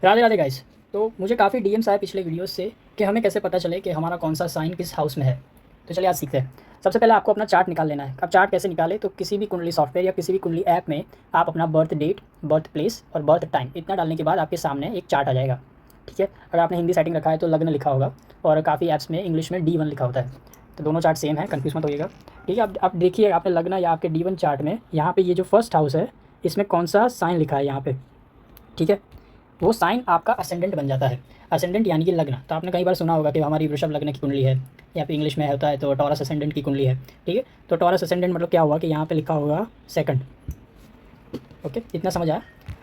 Radhe Radhe guys. तो मुझे काफ़ी डीएम्स आए पिछले वीडियोस से कि हमें कैसे पता चले कि हमारा कौन सा साइन किस हाउस में है। तो चलिए आज सीखते हैं। सबसे पहले आपको अपना चार्ट निकाल लेना है। अब चार्ट कैसे निकालें, तो किसी भी कुंडली सॉफ्टवेयर या किसी भी कुंडली ऐप में आप अपना बर्थ डेट, बर्थ प्लेस और बर्थ टाइम इतना डालने के बाद आपके सामने एक चार्ट आ जाएगा। ठीक है, अगर आपने हिंदी सेटिंग रखा है तो लग्न लिखा होगा और काफ़ी ऐप्स में इंग्लिश में D1 लिखा होता है। तो दोनों चार्ट सेम है, कन्फ्यूज मत होइएगा। ठीक है, अब आप देखिए आपने लग्न या आपके D1 चार्ट में यहाँ पे ये जो फर्स्ट हाउस है इसमें कौन सा साइन लिखा है यहाँ पे। ठीक है, वो साइन आपका असेंडेंट बन जाता है। असेंडेंट यानी कि लग्न। तो आपने कई बार सुना होगा कि हमारी वृषभ लग्न की कुंडली है, या फिर इंग्लिश में होता है तो टॉरस असेंडेंट की कुंडली है। ठीक है, तो टॉरस असेंडेंट मतलब क्या हुआ कि यहाँ पे लिखा होगा सेकंड। ओके, इतना समझ आया।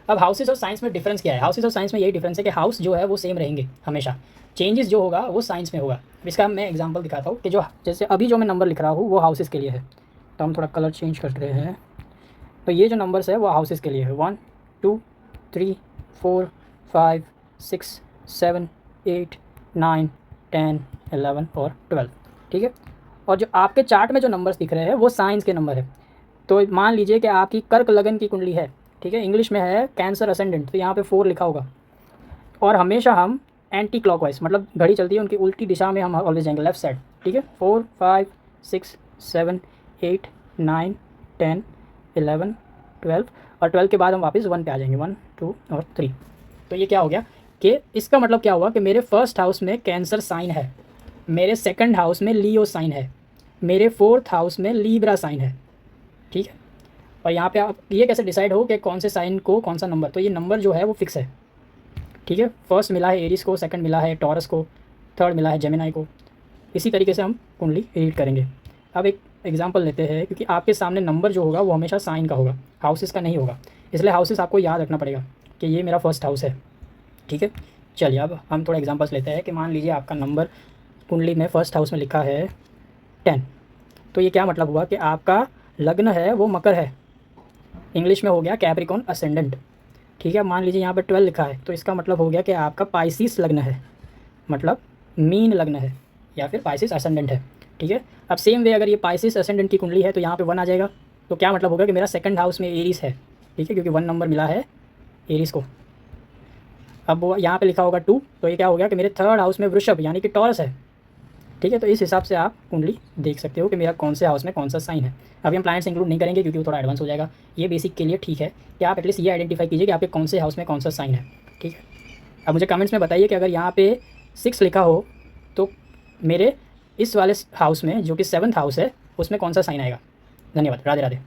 अब हाउसेस और साइंस में डिफरेंस क्या है? हाउसेस और साइंस में यही डिफरेंस है कि हाउस जो है वो सेम रहेंगे हमेशा, चेंजेस जो होगा वो साइंस में होगा। इसका मैं एग्जांपल दिखाता हूँ कि जो जैसे अभी जो मैं नंबर लिख रहा हूँ वो हाउसेस के लिए है। तो हम थोड़ा कलर चेंज कर रहे हैं। तो ये जो नंबर्स है वो हाउसेस के लिए है। 1 2 3 4 5 6 7 8 9 10 11 और 12। ठीक है, और जो आपके चार्ट में जो नंबर्स दिख रहे हैं वो साइंस के नंबर है। तो मान लीजिए कि आपकी कर्क लगन की कुंडली है। ठीक है, इंग्लिश में है कैंसर असेंडेंट, तो यहाँ पे 4 लिखा होगा। और हमेशा हम एंटी क्लॉकवाइज, मतलब घड़ी चलती है उनकी उल्टी दिशा में हम ऑलवेज जाएंगे, लेफ्ट साइड। ठीक है, 4 5 6 7 8 9 10 11 12 और 12 के बाद हम वापस 1 पे आ जाएंगे, 1 2 और 3। तो ये क्या हो गया कि इसका मतलब क्या हुआ कि मेरे फर्स्ट हाउस में कैंसर साइन है, मेरे सेकंड हाउस में लियो साइन है, मेरे फोर्थ हाउस में लीब्रा साइन है। ठीक है, और यहाँ पे आप ये कैसे डिसाइड हो कि कौन से साइन को कौन सा नंबर, तो ये नंबर जो है वो फिक्स है। ठीक है, फर्स्ट मिला है एरिस को, सेकंड मिला है टॉरस को, थर्ड मिला है जेमिनाई को। इसी तरीके से हम कुंडली रीड करेंगे। अब एक एग्जांपल लेते हैं, क्योंकि आपके सामने नंबर जो होगा वो हमेशा साइन का होगा, हाउसेस का नहीं होगा। इसलिए हाउसेस आपको याद रखना पड़ेगा कि ये मेरा फर्स्ट हाउस है। ठीक है, चलिए अब हम थोड़ा एग्जांपल्स लेते हैं कि मान लीजिए आपका नंबर कुंडली में फर्स्ट हाउस में लिखा है 10। तो ये क्या मतलब हुआ कि आपका लग्न है वो मकर है, इंग्लिश में हो गया कैप्रिकॉन असेंडेंट। ठीक है, मान लीजिए यहाँ पर 12 लिखा है, तो इसका मतलब हो गया कि आपका पाइसिस लग्न है, मतलब मीन लग्न है या फिर पाइसिस असेंडेंट है। ठीक है, अब सेम वे अगर ये पाइसिस असेंडेंट की कुंडली है तो यहाँ पे 1 आ जाएगा। तो क्या मतलब होगा कि मेरा सेकंड हाउस में एरिस है। ठीक है, क्योंकि 1 नंबर मिला है एरिस को। अब वो यहाँ पे लिखा होगा 2, तो ये क्या हो गया कि मेरे थर्ड हाउस में वृषभ यानी कि टॉरस है। ठीक है, तो इस हिसाब से आप कुंडली देख सकते हो कि मेरा कौन से हाउस में कौन सा साइन है। अभी हम प्लैनेट्स इंक्लूड नहीं करेंगे क्योंकि वो थोड़ा एडवांस हो जाएगा। ये बेसिक के लिए ठीक है कि आप एटलीस्ट ये आइडेंटिफाई कीजिए कि आपके कौन से हाउस में कौन सा साइन है। ठीक है, अब मुझे कमेंट्स में बताइए कि अगर यहाँ पे 6 लिखा हो तो मेरे इस वाले हाउस में जो कि 7th हाउस है उसमें कौन सा साइन आएगा। धन्यवाद, राधे राधे।